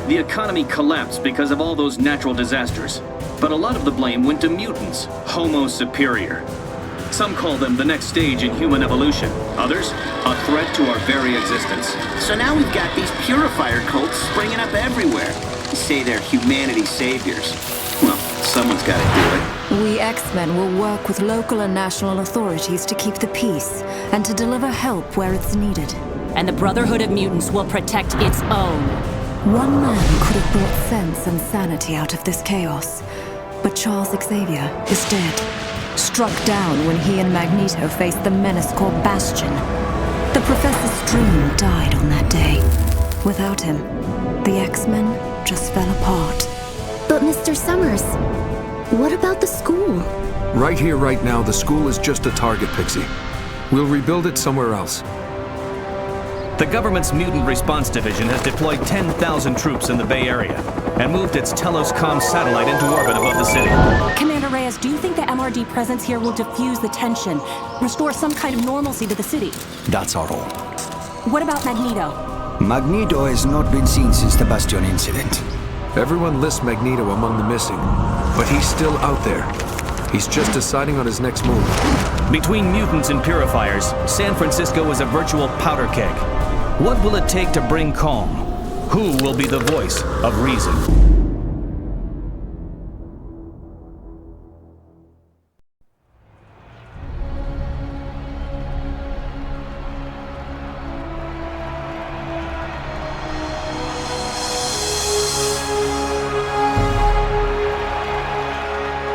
The economy collapsed because of all those natural disasters. But a lot of the blame went to mutants, Homo superior. Some call them the next stage in human evolution. Others, a threat to our very existence. So now we've got these purifier cults springing up everywhere. They say they're humanity's saviors. Well, someone's got to do it. We X-Men will work with local and national authorities to keep the peace and to deliver help where it's needed. And the Brotherhood of Mutants will protect its own. One man could have brought sense and sanity out of this chaos, but Charles Xavier is dead. Struck down when he and Magneto faced the menace called Bastion. The Professor's dream died on that day. Without him, the X-Men just fell apart. But Mr. Summers, what about the school? Right here, right now, the school is just a target, Pixie. We'll rebuild it somewhere else. The government's Mutant Response Division has deployed 10,000 troops in the Bay Area and moved its Telos-Com satellite into orbit above the city. Commander Reyes, do you think the MRD presence here will diffuse the tension, restore some kind of normalcy to the city? That's our hope. What about Magneto? Magneto has not been seen since the Bastion incident. Everyone lists Magneto among the missing, but he's still out there. He's just deciding on his next move. Between mutants and purifiers, San Francisco is a virtual powder keg. What will it take to bring calm? Who will be the voice of reason?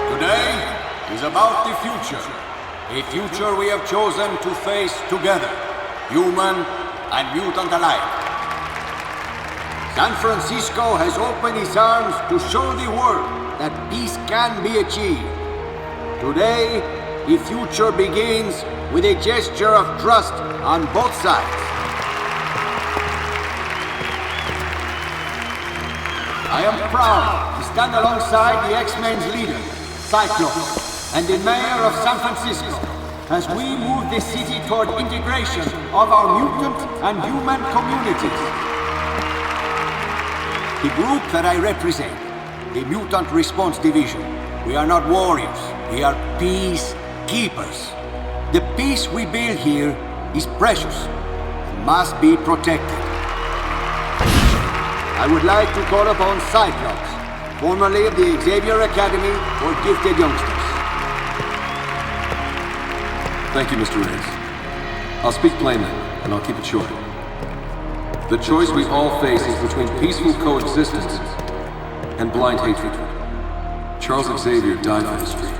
Today is about the future. A future we have chosen to face together, human and mutant alike. San Francisco has opened its arms to show the world that peace can be achieved. Today, the future begins with a gesture of trust on both sides. I am proud to stand alongside the X-Men's leader, Cyclops, and the mayor of San Francisco, as we move the city toward integration of our mutant and human communities. The group that I represent, the Mutant Response Division, we are not warriors, we are peacekeepers. The peace we build here is precious and must be protected. I would like to call upon Cyclops, formerly of the Xavier Academy for Gifted Youngsters. Thank you, Mr. Reyes. I'll speak plainly, and I'll keep it short. The choice we all face is between peaceful coexistence and blind hatred. Charles Xavier died for this dream.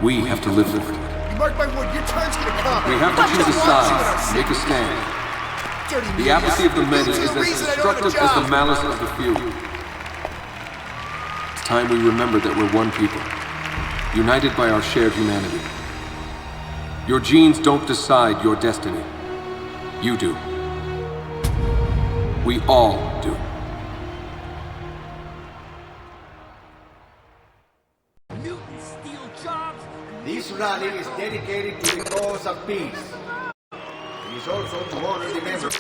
We have to live for it. You mark my word, your time's gonna come. We have to choose a side, make a stand. The apathy of the many is as destructive as the malice of the few. It's time we remember that we're one people, united by our shared humanity. Your genes don't decide your destiny. You do. We all do. Mutants steal jobs. This rally is dedicated to the cause of peace. It is also to honor the memory.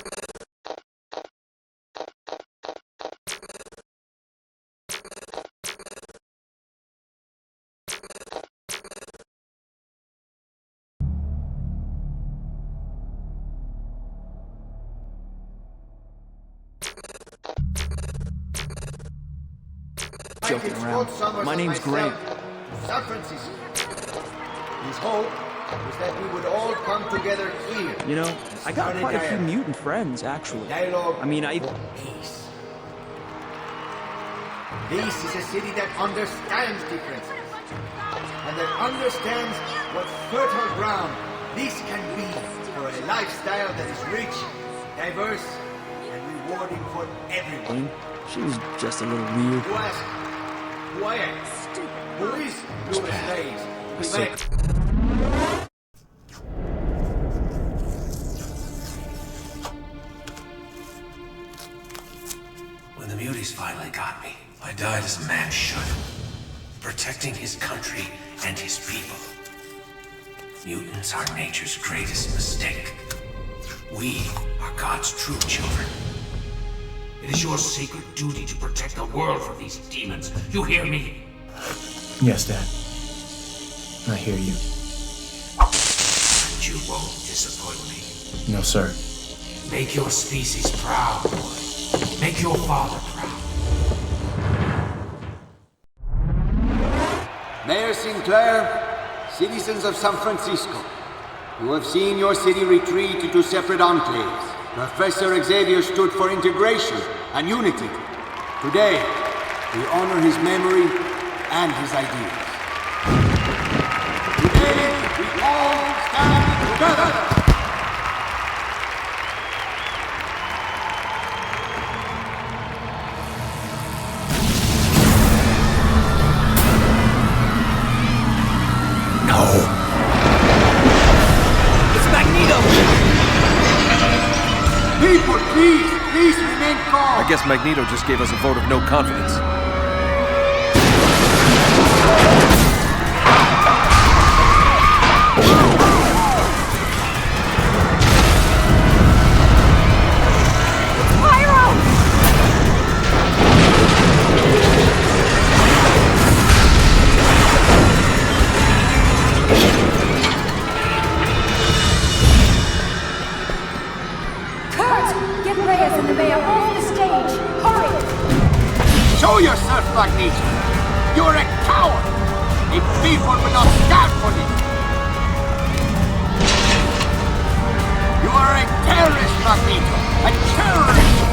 Joking around. My name's Grant. San Francisco. His hope was that we would all come together here. You know, I got quite a few mutant friends, actually. I mean, Peace. This is a city that understands differences. And that understands what fertile ground this can be for a lifestyle that is rich, diverse, and rewarding for everyone. She was just a little weird. You ask, who I am? Who is Louis Hayes? When the muties finally got me, I died as a man should, protecting his country and his people. Mutants are nature's greatest mistake. We are God's true children. It is your sacred duty to protect the world from these demons. You hear me? Yes, Dad. I hear you. And you won't disappoint me. No, sir. Make your species proud, boy. Make your father proud. Mayor Sinclair, citizens of San Francisco, you have seen your city retreat into separate enclaves. Professor Xavier stood for integration and unity. Today, we honor his memory and his ideas. Today, we all stand together. People, please remain calm. I guess Magneto just gave us a vote of no confidence. Show yourself, Magneto! You're a coward! The people will not stand for you! You are a terrorist, Magneto! A terrorist!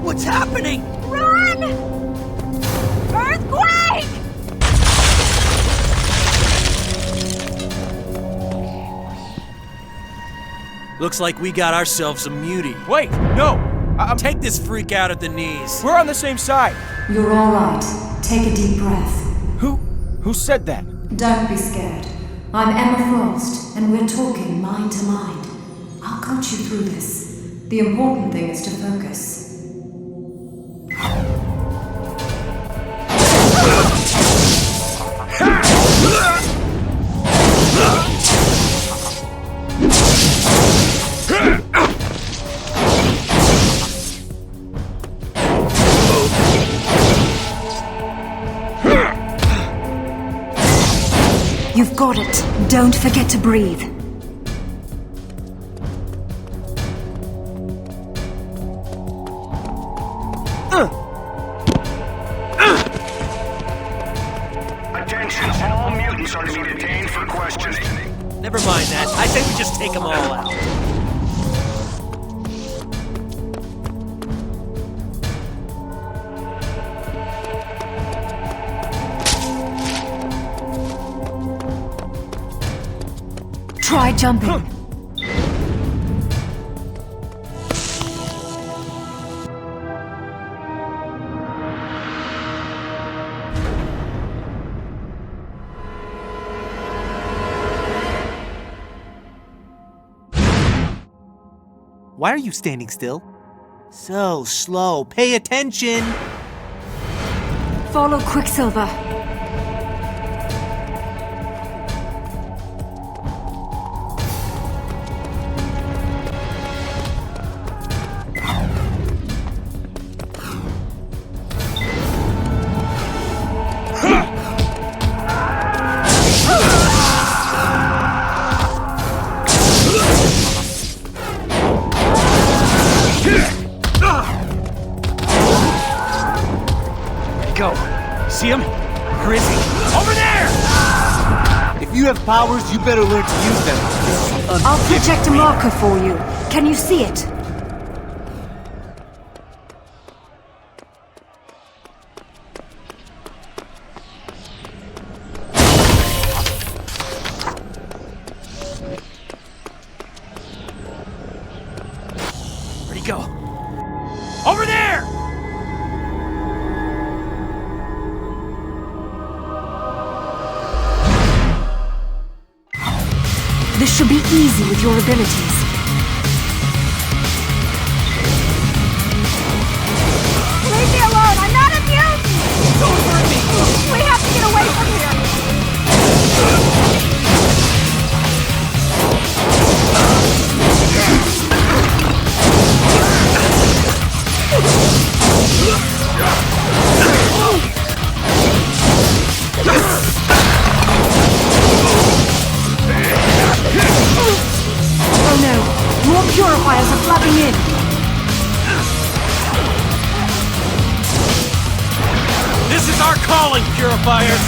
What's happening? Run! Earthquake! Looks like we got ourselves a mutie. Wait, no! Take this freak out at the knees. We're on the same side. You're all right. Take a deep breath. Who said that? Don't be scared. I'm Emma Frost, and we're talking mind to mind. I'll coach you through this. The important thing is to focus. You've got it. Don't forget to breathe. Attention, all mutants are to be detained for questioning. Never mind that. I say we just take them all out. Try jumping. Why are you standing still? So slow. Pay attention! Follow Quicksilver. Go. See him? Where is he? Over there! If you have powers, you better learn to use them. I'll project a marker for you. Can you see it? Where'd he go? Over there! This should be easy with your abilities. Leave me alone! I'm not a mutant! Don't hurt me! We have to get away from here! Oh no! More purifiers are flooding in! This is our calling, purifiers!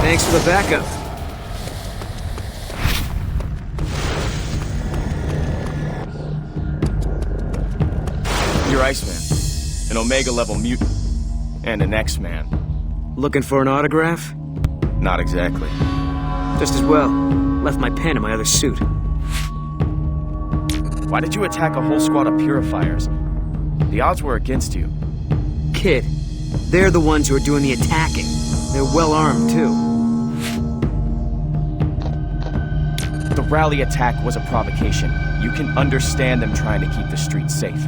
Thanks for the backup. You're Iceman, an Omega-level mutant, and an X-Man. Looking for an autograph? Not exactly. Just as well. Left my pen in my other suit. Why did you attack a whole squad of purifiers? The odds were against you. Kid, they're the ones who are doing the attacking. They're well armed, too. The rally attack was a provocation. You can understand them trying to keep the streets safe.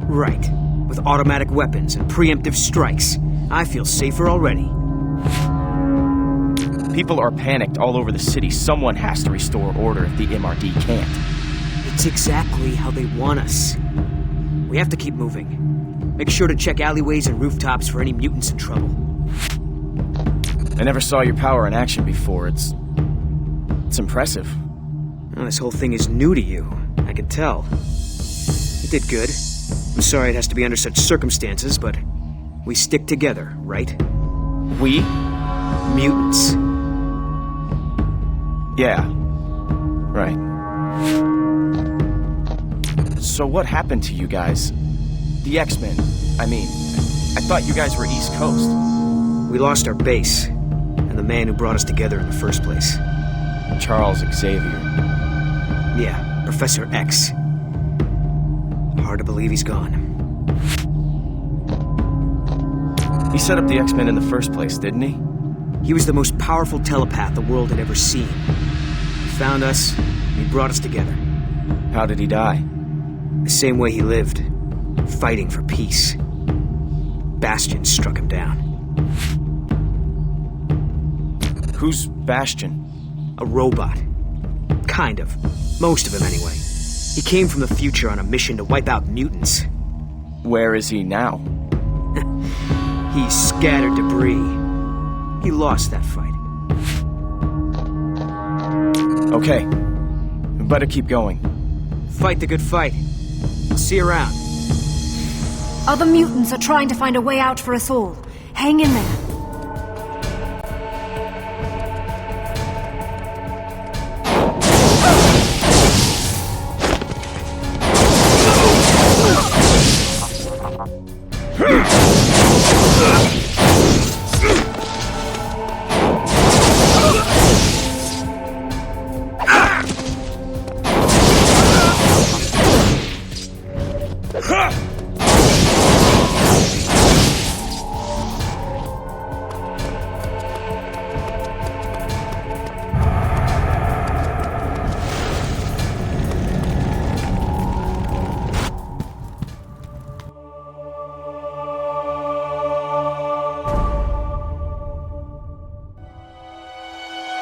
Right. With automatic weapons and preemptive strikes. I feel safer already. People are panicked all over the city. Someone has to restore order if the MRD can't. It's exactly how they want us. We have to keep moving. Make sure to check alleyways and rooftops for any mutants in trouble. I never saw your power in action before. It's impressive. Well, this whole thing is new to you. I can tell. You did good. I'm sorry it has to be under such circumstances, but we stick together, right? We? Mutants. Yeah. Right. So what happened to you guys? The X-Men. I mean, I thought you guys were East Coast. We lost our base, and the man who brought us together in the first place. Charles Xavier. Yeah, Professor X. Hard to believe he's gone. He set up the X-Men in the first place, didn't he? He was the most powerful telepath the world had ever seen. He found us, and he brought us together. How did he die? The same way he lived, fighting for peace. Bastion struck him down. Who's Bastion? A robot. Kind of. Most of him, anyway. He came from the future on a mission to wipe out mutants. Where is he now? He scattered debris. He lost that fight. Okay. We better keep going. Fight the good fight. I'll see you around. Other mutants are trying to find a way out for us all. Hang in there.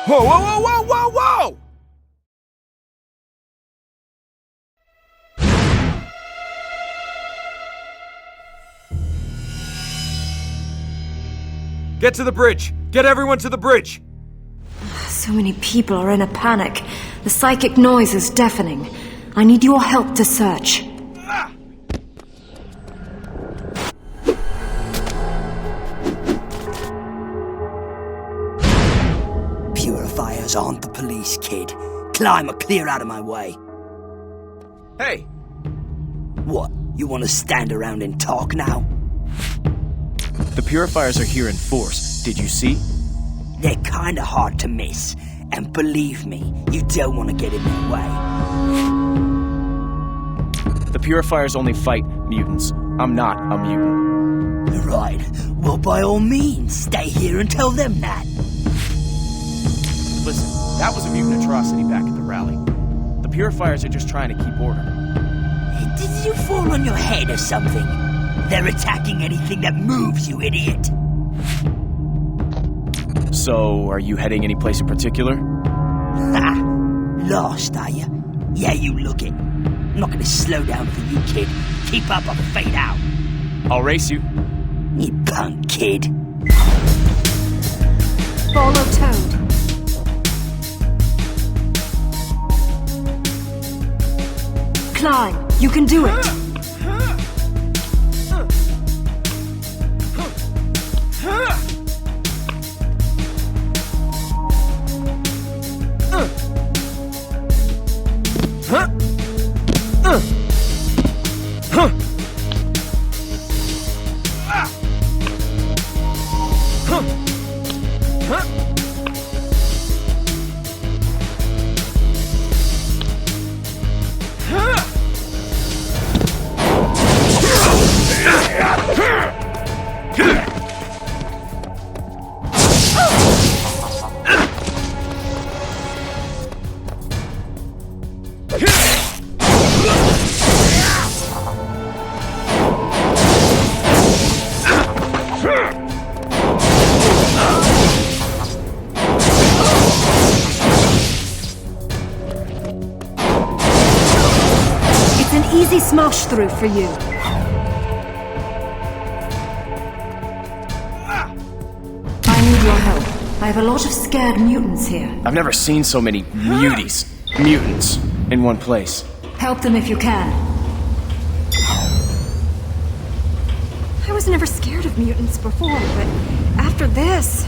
Whoa, whoa, whoa, whoa, whoa, whoa! Get to the bridge! Get everyone to the bridge! So many people are in a panic. The psychic noise is deafening. I need your help to search. Purifiers aren't the police, kid. Climb or clear out of my way. Hey! What? You want to stand around and talk now? The Purifiers are here in force. Did you see? They're kinda hard to miss. And believe me, you don't want to get in their way. The Purifiers only fight mutants. I'm not a mutant. Right. Well, by all means, stay here and tell them that. Listen, that was a mutant atrocity back at the rally. The Purifiers are just trying to keep order. Did you fall on your head or something? They're attacking anything that moves, you idiot. So, are you heading any place in particular? Ha! Lost, are you? Yeah, you look it. I'm not gonna slow down for you, kid. Keep up or fade out. I'll race you. You punk kid. Follow Toad. Climb. You can do it. Easy smash through for you. I need your help. I have a lot of scared mutants here. I've never seen so many mutants in one place. Help them if you can. I was never scared of mutants before, but after this...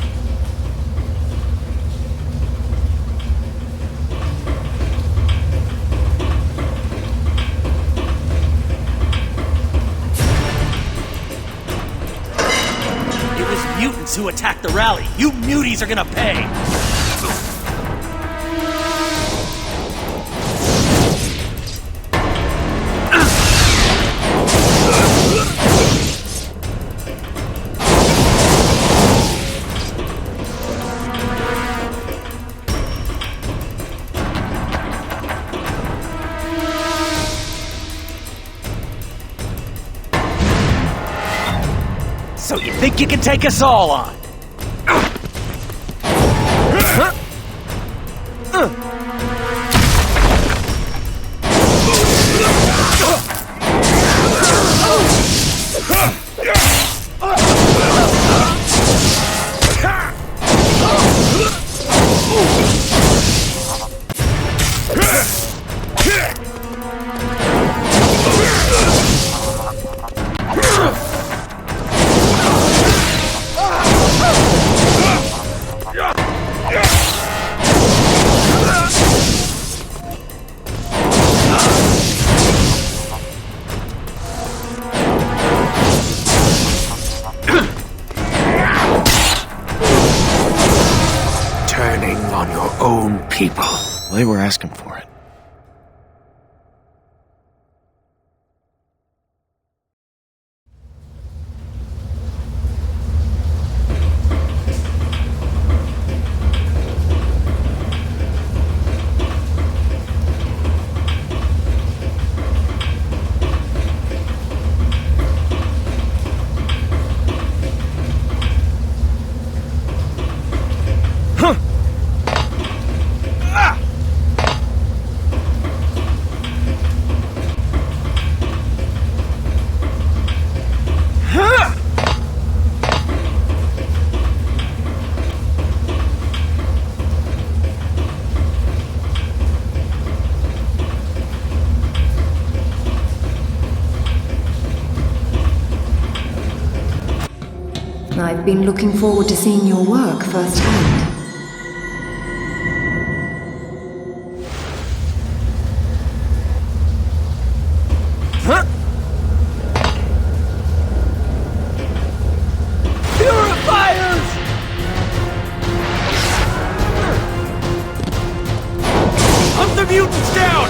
Mutants who attacked the rally. You muties are gonna pay! So you think you can take us all on? Turning on your own people. They were asking for it. I've been looking forward to seeing your work firsthand. Purifiers! Hunt the mutants down!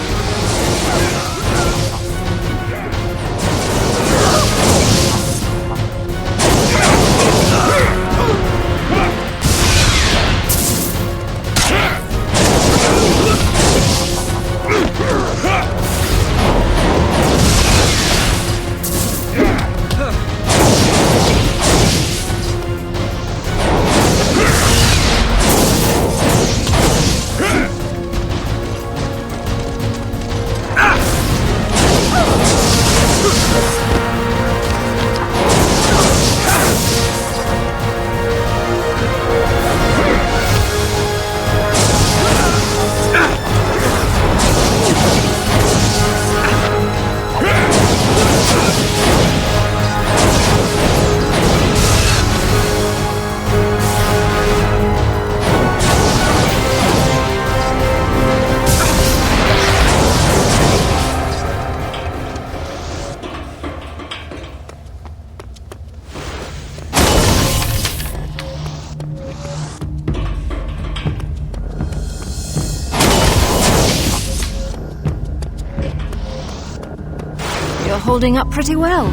Holding up pretty well.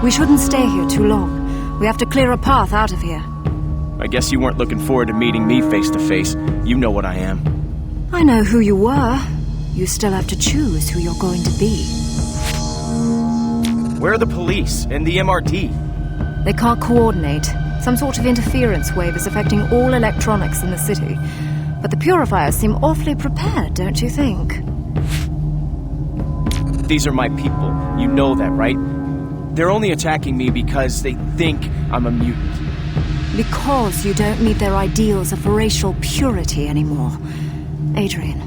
We shouldn't stay here too long. We have to clear a path out of here. I guess you weren't looking forward to meeting me face to face. You know what I am. I know who you were. You still have to choose who you're going to be. Where are the police and the MRD? They can't coordinate. Some sort of interference wave is affecting all electronics in the city. But the purifiers seem awfully prepared, don't you think? These are my people. You know that, right? They're only attacking me because they think I'm a mutant. Because you don't meet their ideals of racial purity anymore. Adrian,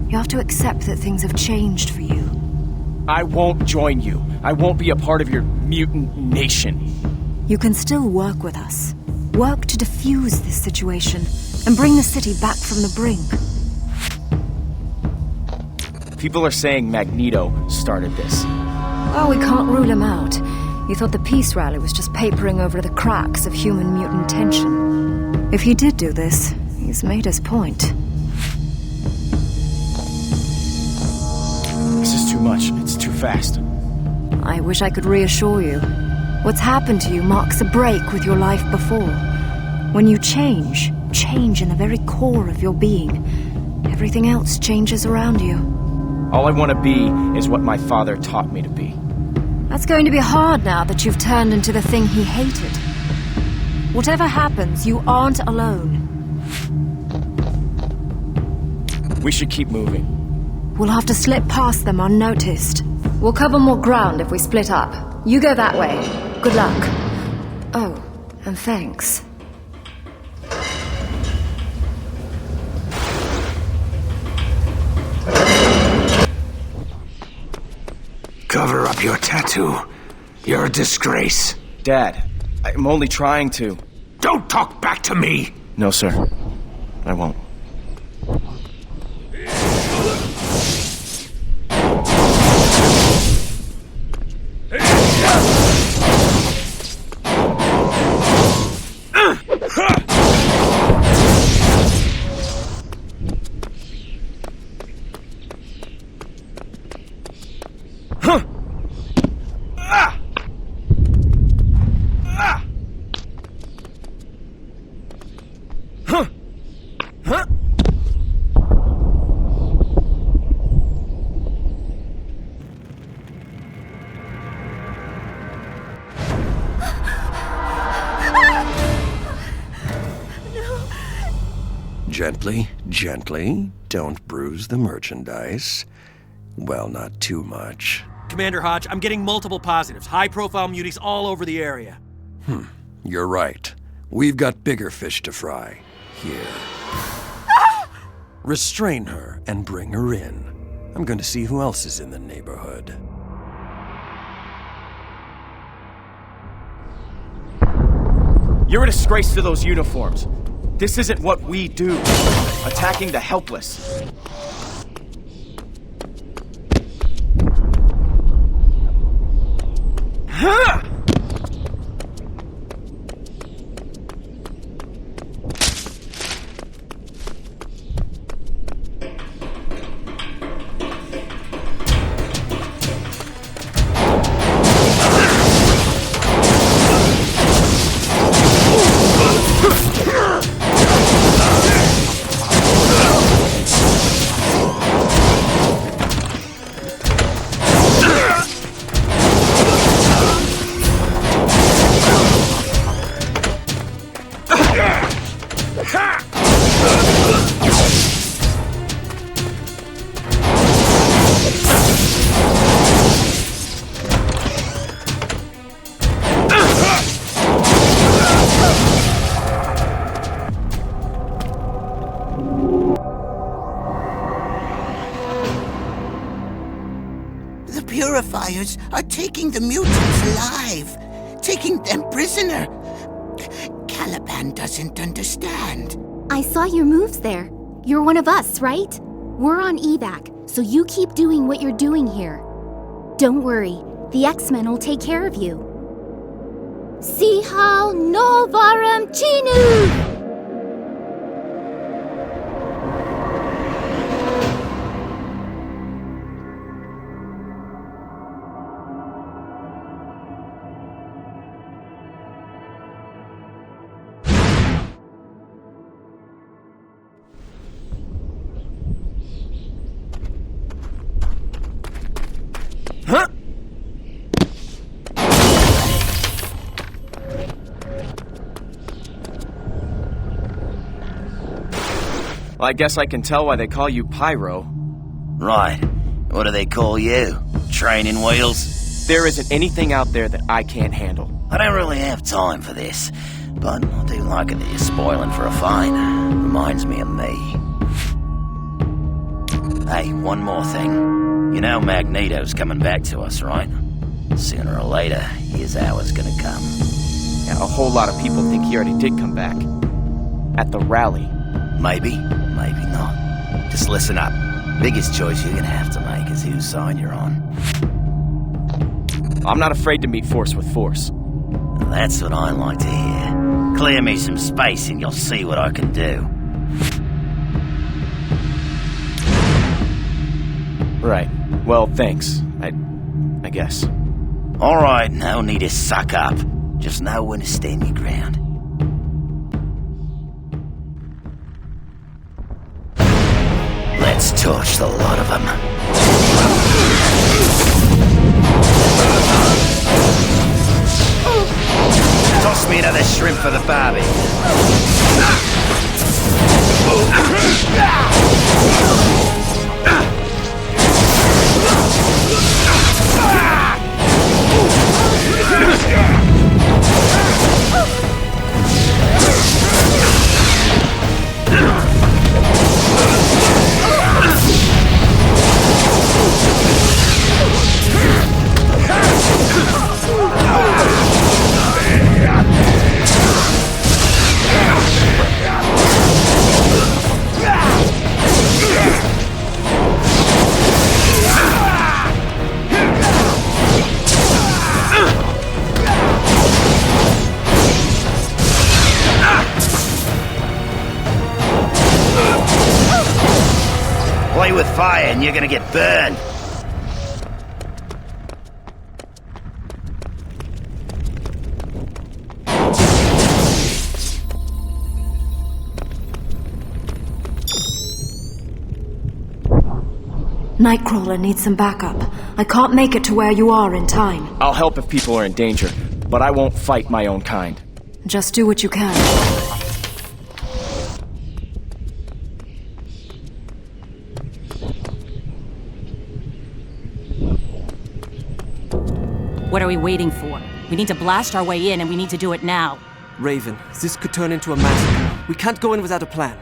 you have to accept that things have changed for you. I won't join you. I won't be a part of your mutant nation. You can still work with us. Work to defuse this situation and bring the city back from the brink. People are saying Magneto started this. Oh, we can't rule him out. You thought the peace rally was just papering over the cracks of human-mutant tension. If he did do this, he's made his point. This is too much. It's too fast. I wish I could reassure you. What's happened to you marks a break with your life before. When you change in the very core of your being, everything else changes around you. All I want to be is what my father taught me to be. That's going to be hard now that you've turned into the thing he hated. Whatever happens, you aren't alone. We should keep moving. We'll have to slip past them unnoticed. We'll cover more ground if we split up. You go that way. Good luck. Oh, and thanks. Cover up your tattoo. You're a disgrace. Dad, I'm only trying to. Don't talk back to me! No, sir. I won't. Gently, gently. Don't bruise the merchandise. Well, not too much. Commander Hodge, I'm getting multiple positives. High-profile muties all over the area. You're right. We've got bigger fish to fry. Here. Restrain her and bring her in. I'm going to see who else is in the neighborhood. You're a disgrace to those uniforms. This isn't what we do. Attacking the helpless. Huh! The Purifiers are taking the mutants alive, taking them prisoner. Caliban doesn't understand. I saw your moves there. You're one of us, right? We're on evac, so you keep doing what you're doing here. Don't worry, the X-Men will take care of you. Sihal Novaram Chinu! Well, I guess I can tell why they call you Pyro. Right. What do they call you? Training wheels? There isn't anything out there that I can't handle. I don't really have time for this, but I do like it that you're spoiling for a fight. Reminds me of me. Hey, one more thing. You know Magneto's coming back to us, right? Sooner or later, his hour's gonna come. Yeah, a whole lot of people think he already did come back. At the rally. Maybe, maybe not. Just listen up. Biggest choice you're gonna have to make is whose side you're on. I'm not afraid to meet force with force. That's what I like to hear. Clear me some space and you'll see what I can do. Right. Well, thanks. I guess. Alright, no need to suck up. Just know when to stand your ground. Let's torch the lot of them. Toss me another shrimp for the barbie. and you're gonna get burned. Nightcrawler needs some backup. I can't make it to where you are in time. I'll help if people are in danger, but I won't fight my own kind. Just do what you can. What are we waiting for? We need to blast our way in, and we need to do it now. Raven, this could turn into a massacre. We can't go in without a plan.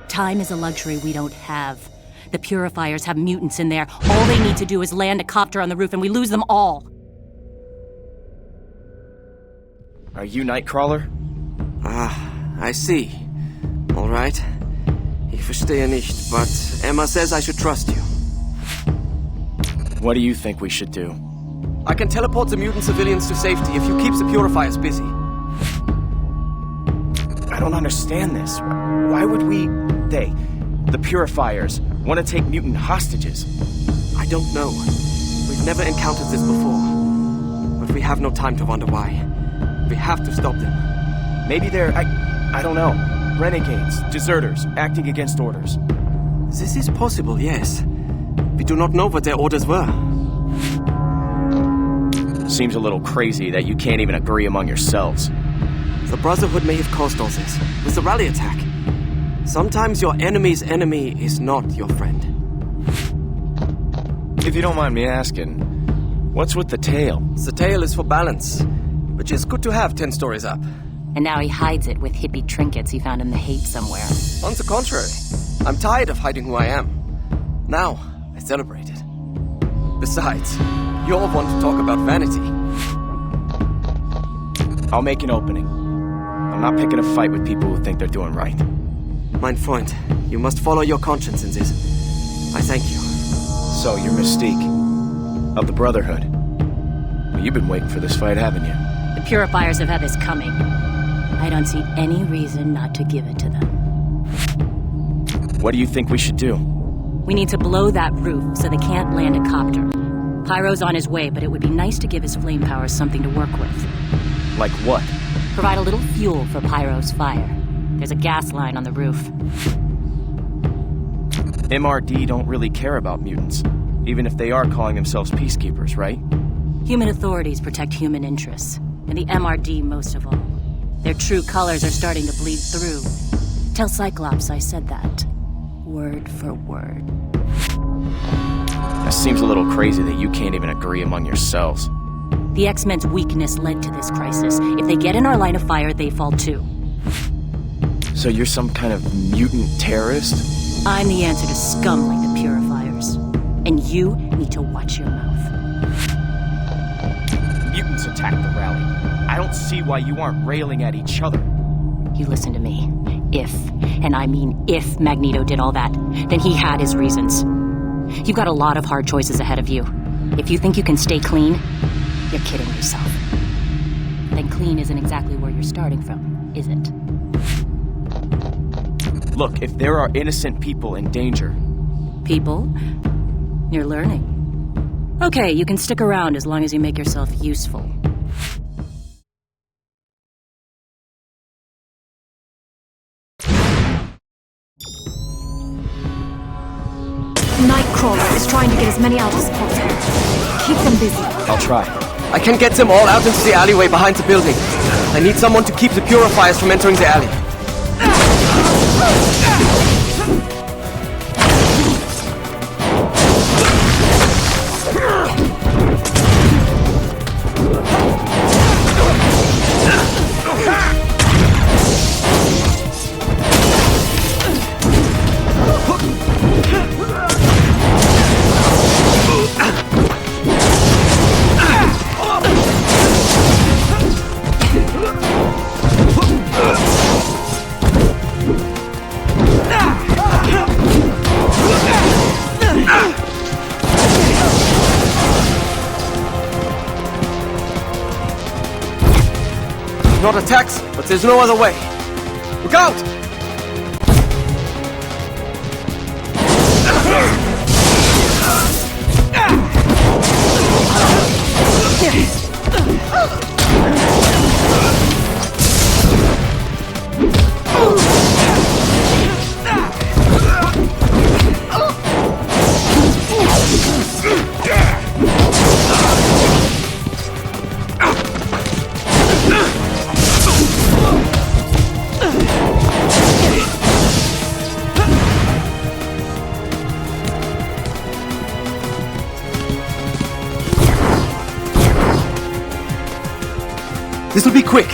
Time is a luxury we don't have. The Purifiers have mutants in there. All they need to do is land a copter on the roof, and we lose them all. Are you Nightcrawler? I see. All right. Ich verstehe nicht, but Emma says I should trust you. What do you think we should do? I can teleport the mutant civilians to safety if you keep the Purifiers busy. I don't understand this. Why would the Purifiers, want to take mutant hostages? I don't know. We've never encountered this before. But we have no time to wonder why. We have to stop them. Maybe they're, I don't know, renegades, deserters, acting against orders. This is possible, yes. We do not know what their orders were. Seems a little crazy that you can't even agree among yourselves. The Brotherhood may have caused all this, with the rally attack. Sometimes your enemy's enemy is not your friend. If you don't mind me asking, what's with the tail? The tail is for balance, which is good to have 10 stories up. And now he hides it with hippie trinkets he found in the Hate somewhere. On the contrary, I'm tired of hiding who I am. Now, I celebrate it. Besides, you all want to talk about vanity. I'll make an opening. I'm not picking a fight with people who think they're doing right. Mein Freund, you must follow your conscience in this. I thank you. So, you're Mystique, of the Brotherhood. Well, you've been waiting for this fight, haven't you? The Purifiers have had this coming. I don't see any reason not to give it to them. What do you think we should do? We need to blow that roof so they can't land a copter. Pyro's on his way, but it would be nice to give his flame powers something to work with. Like what? Provide a little fuel for Pyro's fire. There's a gas line on the roof. MRD don't really care about mutants, even if they are calling themselves peacekeepers, right? Human authorities protect human interests, and the MRD most of all. Their true colors are starting to bleed through. Tell Cyclops I said that. Word for word. That seems a little crazy that you can't even agree among yourselves. The X-Men's weakness led to this crisis. If they get in our line of fire, they fall too. So you're some kind of mutant terrorist? I'm the answer to scum like the Purifiers. And you need to watch your mouth. Mutants attacked the rally. I don't see why you aren't railing at each other. You listen to me. If, and I mean if, Magneto did all that, then he had his reasons. You've got a lot of hard choices ahead of you. If you think you can stay clean, you're kidding yourself. Then clean isn't exactly where you're starting from, is it? Look, if there are innocent people in danger... People? You're learning. Okay, you can stick around as long as you make yourself useful. Nightcrawler is trying to get as many out as possible. Keep them busy. I'll try. I can get them all out into the alleyway behind the building. I need someone to keep the Purifiers from entering the alley. Not attacks, but there's no other way. Look out! This'll be quick.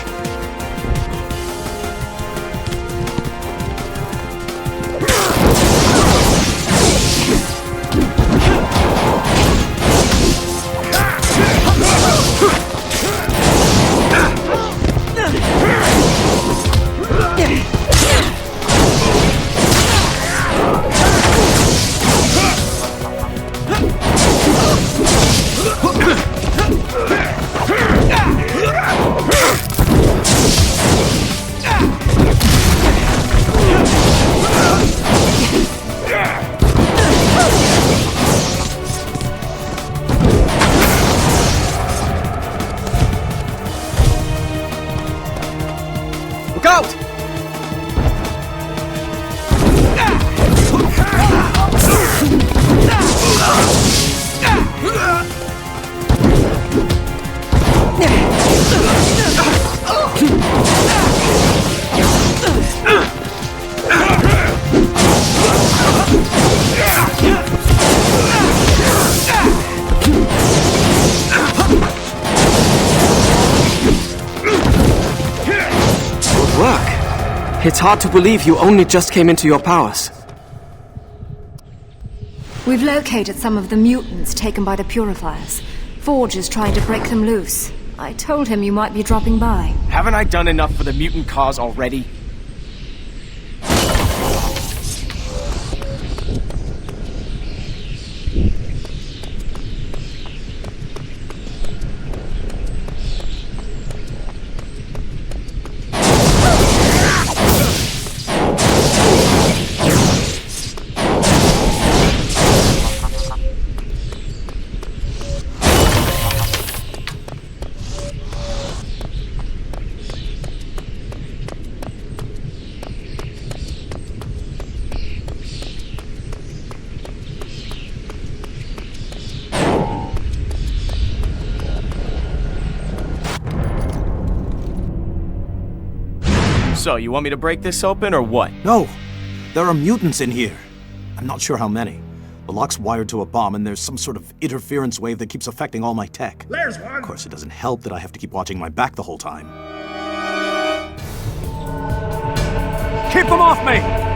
It's hard to believe you only just came into your powers. We've located some of the mutants taken by the Purifiers. Forge is trying to break them loose. I told him you might be dropping by. Haven't I done enough for the mutant cause already? So, you want me to break this open, or what? No! There are mutants in here. I'm not sure how many. The lock's wired to a bomb, and there's some sort of interference wave that keeps affecting all my tech. There's one! Of course, it doesn't help that I have to keep watching my back the whole time. Keep them off me!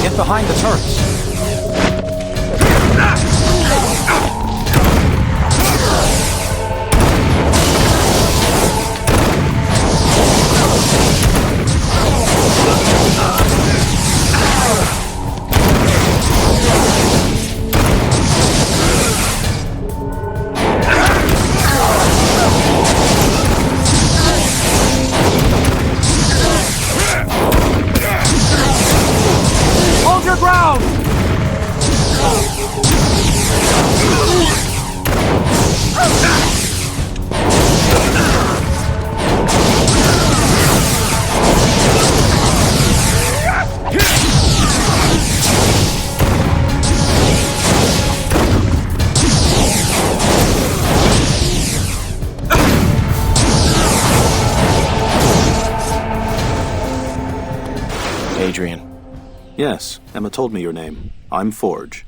Get behind the turrets. Hold your ground! Adrian. Yes, Emma told me your name. I'm Forge.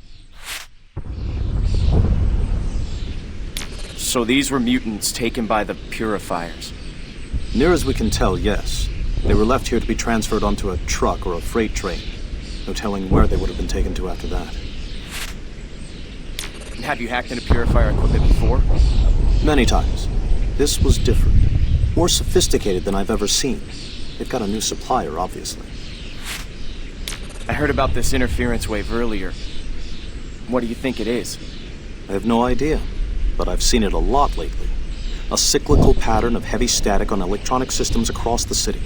So these were mutants taken by the Purifiers? Near as we can tell, yes. They were left here to be transferred onto a truck or a freight train. No telling where they would have been taken to after that. Have you hacked into Purifier equipment before? Many times. This was different. More sophisticated than I've ever seen. They've got a new supplier, obviously. I heard about this interference wave earlier. What do you think it is? I have no idea, but I've seen it a lot lately. A cyclical pattern of heavy static on electronic systems across the city.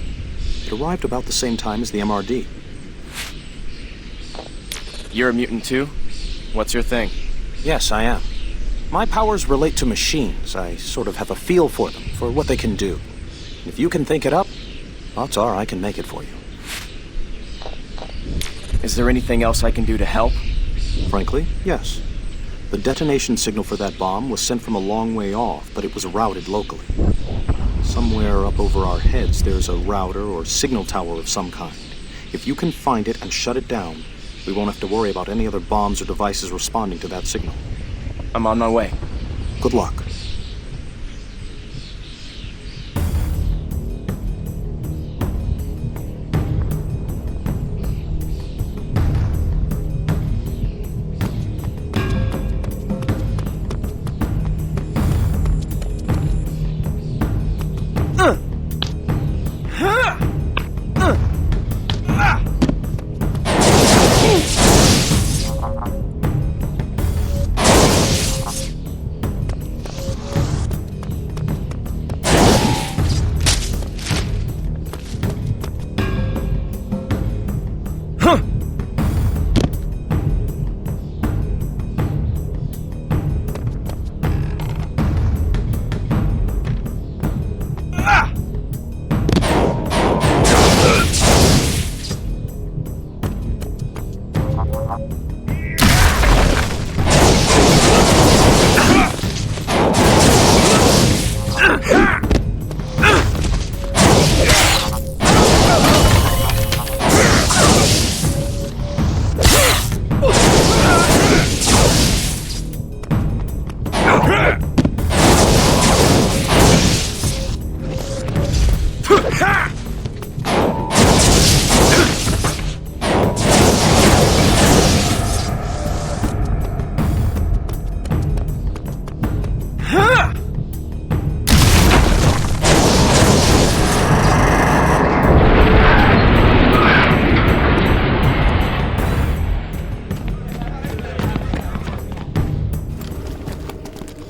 It arrived about the same time as the MRD. You're a mutant too? What's your thing? Yes, I am. My powers relate to machines. I sort of have a feel for them, for what they can do. If you can think it up, odds are I can make it for you. Is there anything else I can do to help? Frankly, yes. The detonation signal for that bomb was sent from a long way off, but it was routed locally. Somewhere up over our heads, there's a router or signal tower of some kind. If you can find it and shut it down, we won't have to worry about any other bombs or devices responding to that signal. I'm on my way. Good luck.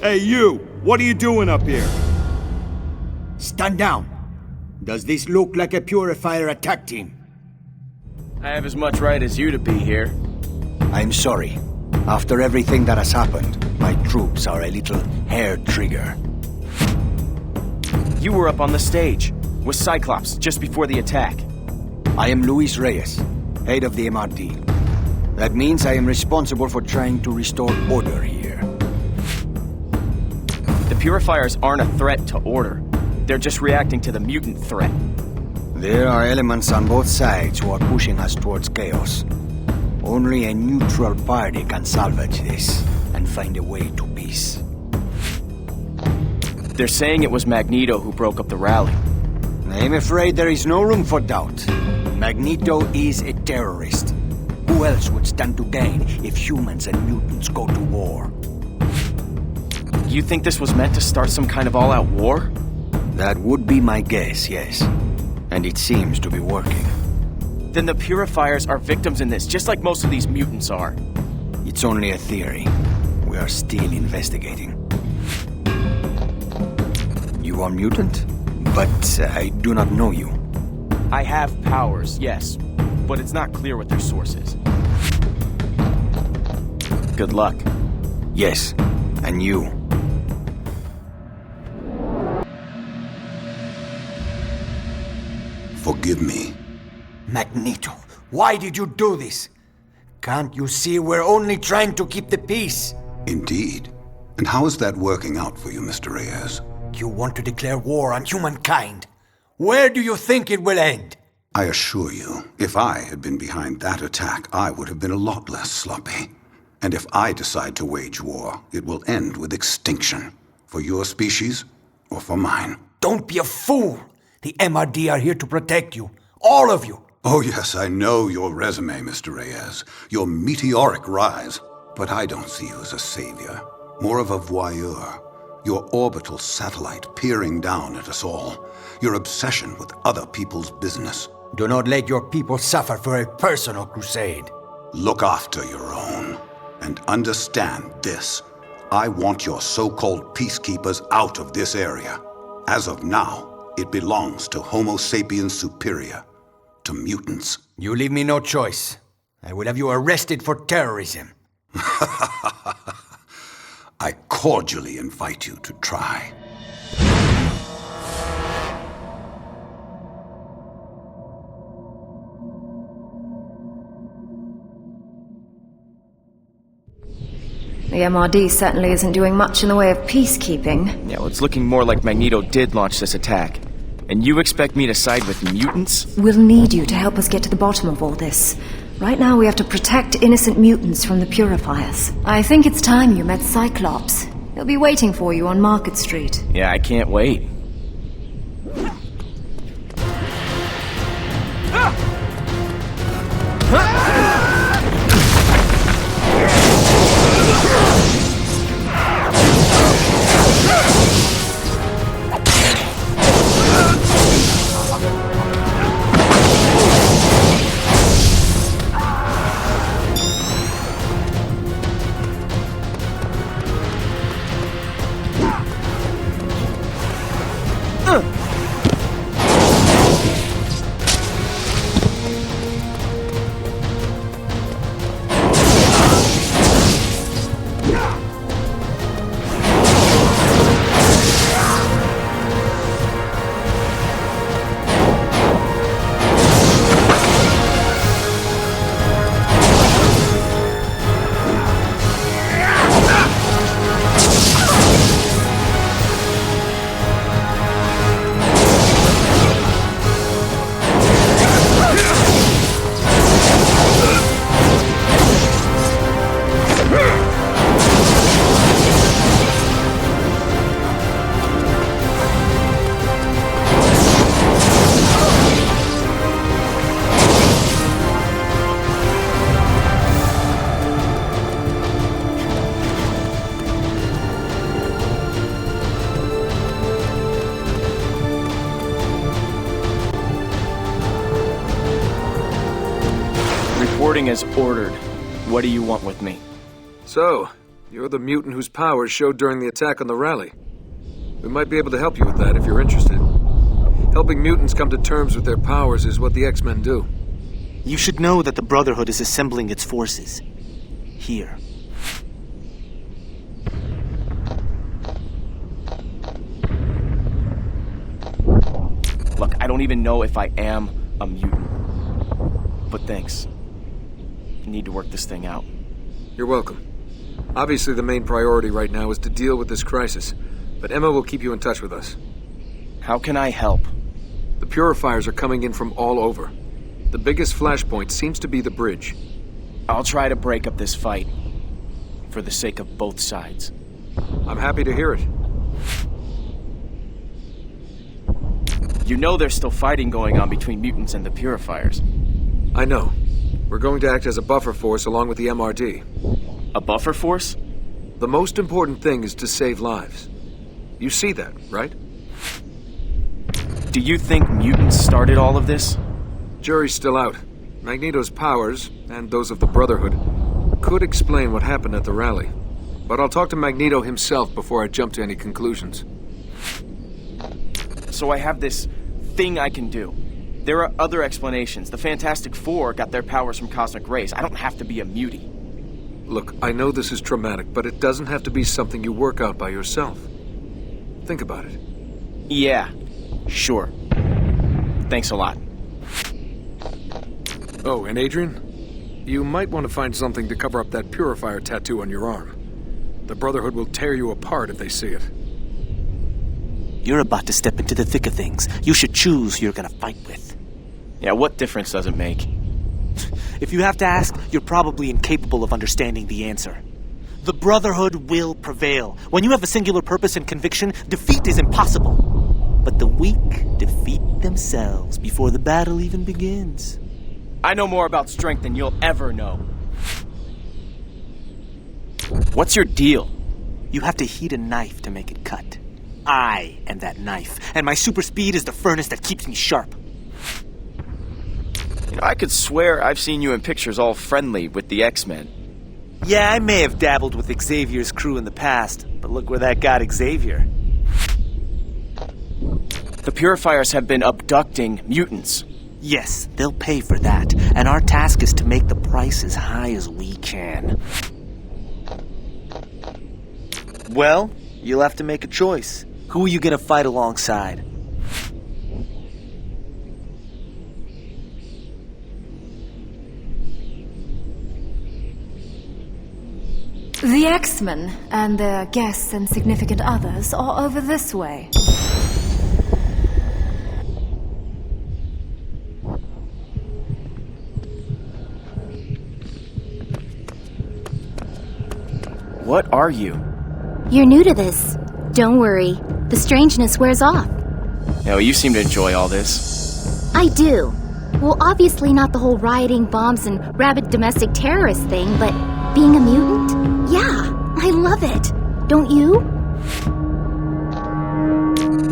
Hey, you! What are you doing up here? Stand down. Does this look like a Purifier attack team? I have as much right as you to be here. I'm sorry. After everything that has happened, my troops are a little hair-trigger. You were up on the stage with Cyclops just before the attack. I am Luis Reyes, head of the MRD. That means I am responsible for trying to restore order here. The Purifiers aren't a threat to order. They're just reacting to the mutant threat. There are elements on both sides who are pushing us towards chaos. Only a neutral party can salvage this and find a way to peace. They're saying it was Magneto who broke up the rally. I'm afraid there is no room for doubt. Magneto is a terrorist. Who else would stand to gain if humans and mutants go to war? You think this was meant to start some kind of all-out war? That would be my guess, yes. And it seems to be working. Then the Purifiers are victims in this, just like most of these mutants are. It's only a theory. We are still investigating. You are mutant, but I do not know you. I have powers, yes, but it's not clear what their source is. Good luck. Yes, and you. Forgive me. Magneto, why did you do this? Can't you see we're only trying to keep the peace? Indeed. And how is that working out for you, Mr. Reyes? You want to declare war on humankind. Where do you think it will end? I assure you, if I had been behind that attack, I would have been a lot less sloppy. And if I decide to wage war, it will end with extinction. For your species, or for mine. Don't be a fool! The MRD are here to protect you. All of you. Oh yes, I know your resume, Mr. Reyes. Your meteoric rise. But I don't see you as a savior. More of a voyeur. Your orbital satellite peering down at us all. Your obsession with other people's business. Do not let your people suffer for a personal crusade. Look after your own. And understand this. I want your so-called peacekeepers out of this area. As of now, it belongs to Homo sapiens superior. To mutants. You leave me no choice. I will have you arrested for terrorism. I cordially invite you to try. The MRD certainly isn't doing much in the way of peacekeeping. Yeah, well, it's looking more like Magneto did launch this attack. And you expect me to side with mutants? We'll need you to help us get to the bottom of all this. Right now we have to protect innocent mutants from the Purifiers. I think it's time you met Cyclops. He'll be waiting for you on Market Street. Yeah, I can't wait. Reporting as ordered. What do you want with me? So, you're the mutant whose powers showed during the attack on the rally. We might be able to help you with that if you're interested. Helping mutants come to terms with their powers is what the X-Men do. You should know that the Brotherhood is assembling its forces. Here. Look, I don't even know if I am a mutant. But thanks. I need to work this thing out. You're welcome. Obviously, the main priority right now is to deal with this crisis, but Emma will keep you in touch with us. How can I help? The Purifiers are coming in from all over. The biggest flashpoint seems to be the bridge. I'll try to break up this fight. For the sake of both sides. I'm happy to hear it. You know there's still fighting going on between mutants and the Purifiers. I know. We're going to act as a buffer force along with the MRD. A buffer force? The most important thing is to save lives. You see that, right? Do you think mutants started all of this? Jury's still out. Magneto's powers, and those of the Brotherhood, could explain what happened at the rally. But I'll talk to Magneto himself before I jump to any conclusions. So I have this thing I can do. There are other explanations. The Fantastic Four got their powers from cosmic rays. I don't have to be a mutie. Look, I know this is traumatic, but it doesn't have to be something you work out by yourself. Think about it. Yeah, sure. Thanks a lot. Oh, and Adrian? You might want to find something to cover up that Purifier tattoo on your arm. The Brotherhood will tear you apart if they see it. You're about to step into the thick of things. You should choose who you're gonna fight with. Yeah, what difference does it make? If you have to ask, you're probably incapable of understanding the answer. The Brotherhood will prevail. When you have a singular purpose and conviction, defeat is impossible. But the weak defeat themselves before the battle even begins. I know more about strength than you'll ever know. What's your deal? You have to heat a knife to make it cut. I am that knife, and my super speed is the furnace that keeps me sharp. You know, I could swear I've seen you in pictures all friendly with the X-Men. Yeah, I may have dabbled with Xavier's crew in the past, but look where that got Xavier. The Purifiers have been abducting mutants. Yes, they'll pay for that, and our task is to make the price as high as we can. Well, you'll have to make a choice. Who are you gonna fight alongside? The X-Men and their guests and significant others are over this way. What are you? You're new to this. Don't worry. The strangeness wears off. No, you seem to enjoy all this. I do. Well, obviously not the whole rioting, bombs, and rabid domestic terrorist thing, but being a mutant? Yeah, I love it. Don't you?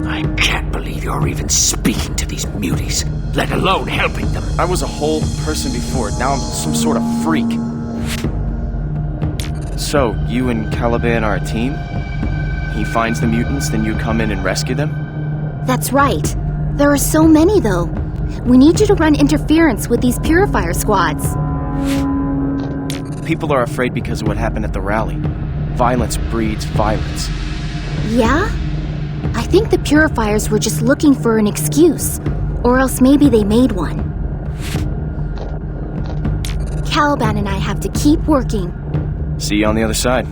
I can't believe you're even speaking to these muties, let alone helping them. I was a whole person before, now I'm some sort of freak. So, you and Caliban are a team? He finds the mutants, then you come in and rescue them? That's right. There are so many, though. We need you to run interference with these purifier squads. People are afraid because of what happened at the rally. Violence breeds violence. Yeah? I think the purifiers were just looking for an excuse. Or else maybe they made one. Caliban and I have to keep working. See you on the other side.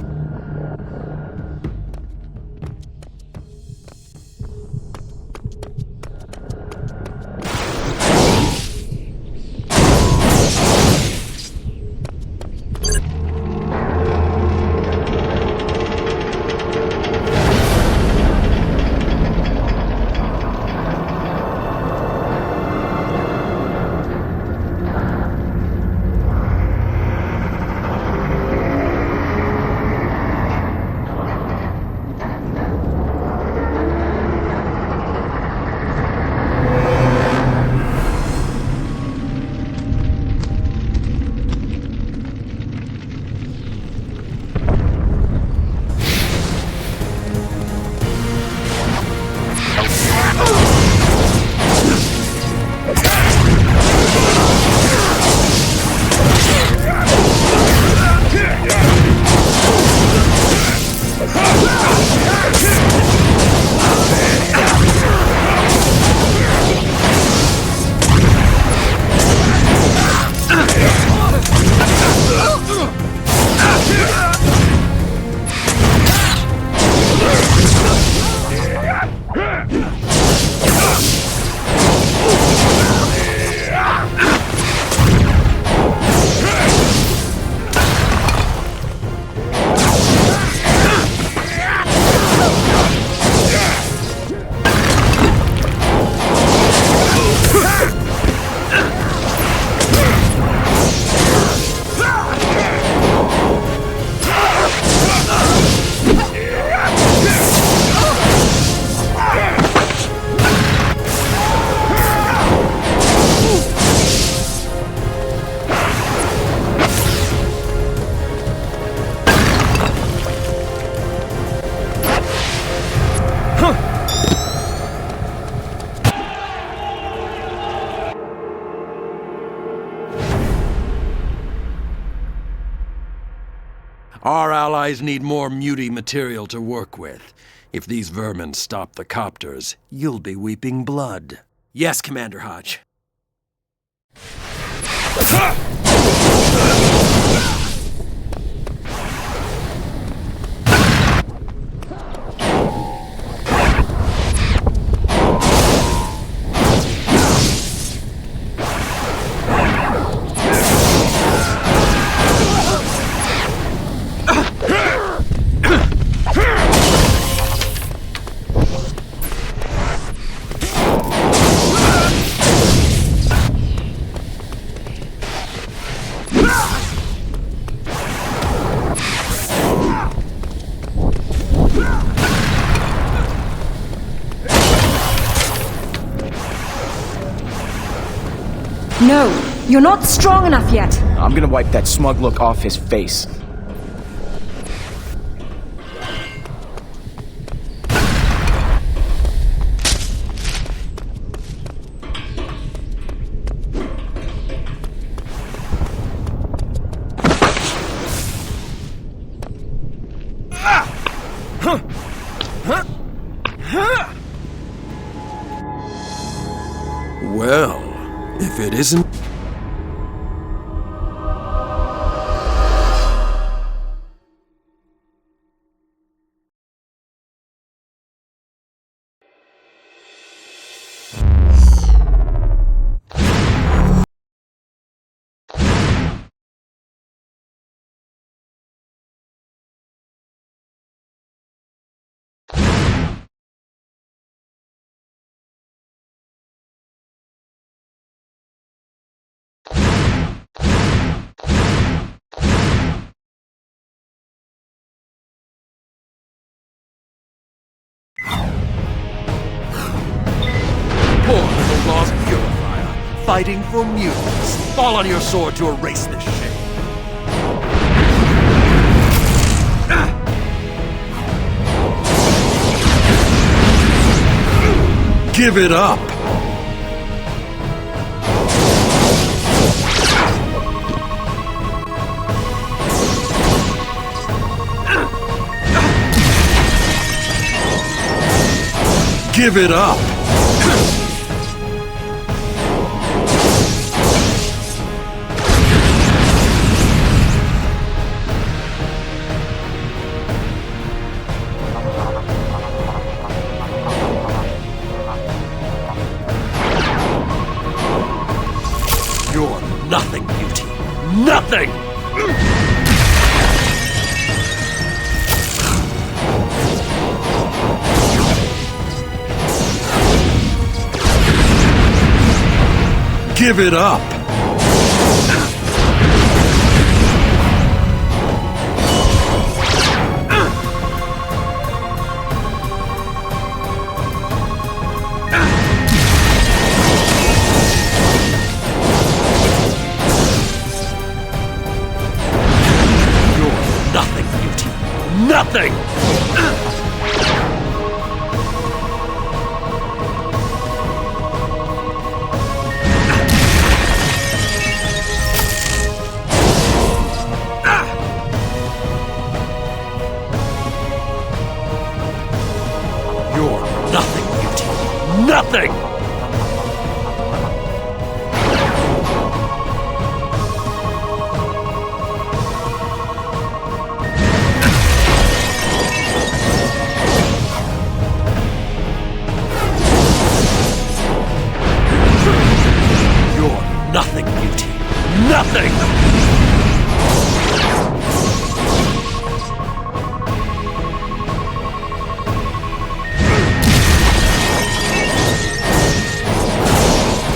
Our allies need more mutie material to work with. If these vermin stop the copters, you'll be weeping blood. Yes, Commander Hodge. No, you're not strong enough yet. I'm gonna wipe that smug look off his face. Well, if it isn't... fighting for mutants. Fall on your sword to erase this shame. Give it up! Give it up! You're nothing, Beauty. Nothing! Give it up! You're nothing, Beauty. Nothing! Nothing! You're nothing, Beauty. Nothing!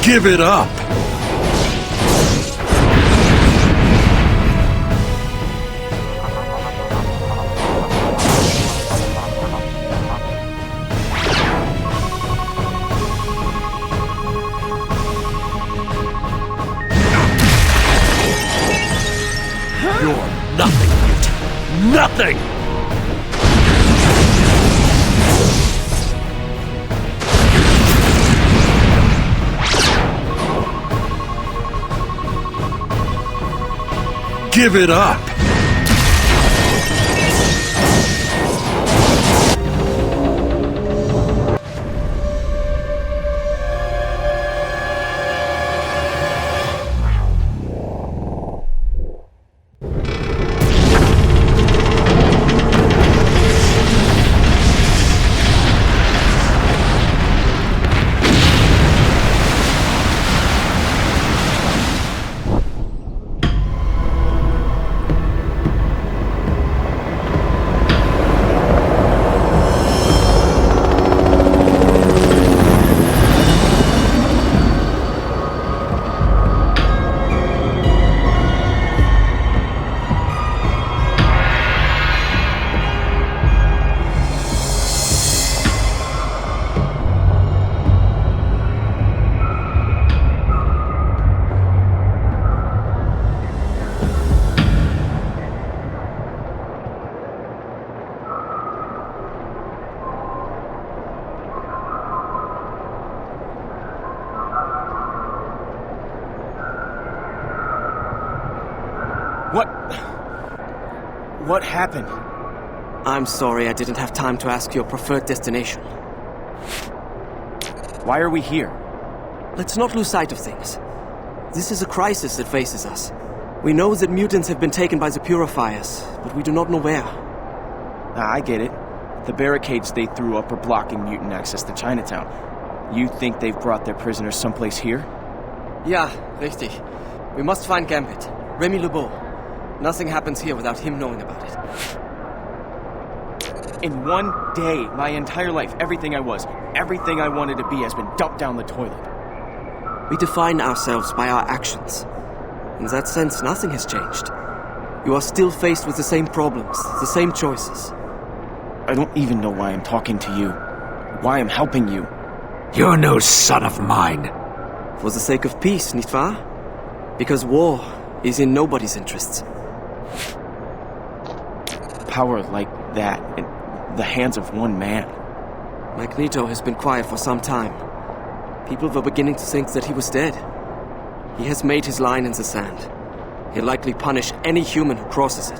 Give it up! You're nothing, Beauty. Nothing! Give it up! What happened? I'm sorry I didn't have time to ask your preferred destination. Why are we here? Let's not lose sight of things. This is a crisis that faces us. We know that mutants have been taken by the Purifiers, but we do not know where. I get it. The barricades they threw up are blocking mutant access to Chinatown. You think they've brought their prisoners someplace here? Ja, richtig. We must find Gambit. Remy Lebeau. Nothing happens here without him knowing about it. In one day, my entire life, everything I was, everything I wanted to be has been dumped down the toilet. We define ourselves by our actions. In that sense, nothing has changed. You are still faced with the same problems, the same choices. I don't even know why I'm talking to you. Why I'm helping you. You're no son of mine. For the sake of peace, nicht wahr? Because war is in nobody's interests. Power like that in the hands of one man. Magneto has been quiet for some time. People were beginning to think that he was dead. He has made his line in the sand. He'll likely punish any human who crosses it.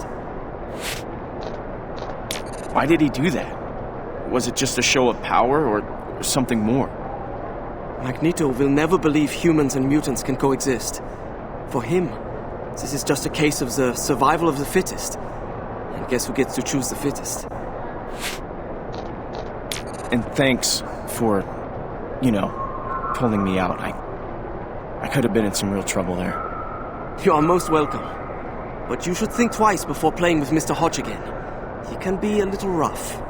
Why did he do that? Was it just a show of power or something more? Magneto will never believe humans and mutants can coexist. For him, this is just a case of the survival of the fittest. And guess who gets to choose the fittest? And thanks for, pulling me out. I could have been in some real trouble there. You are most welcome. But you should think twice before playing with Mr. Hodge again. He can be a little rough.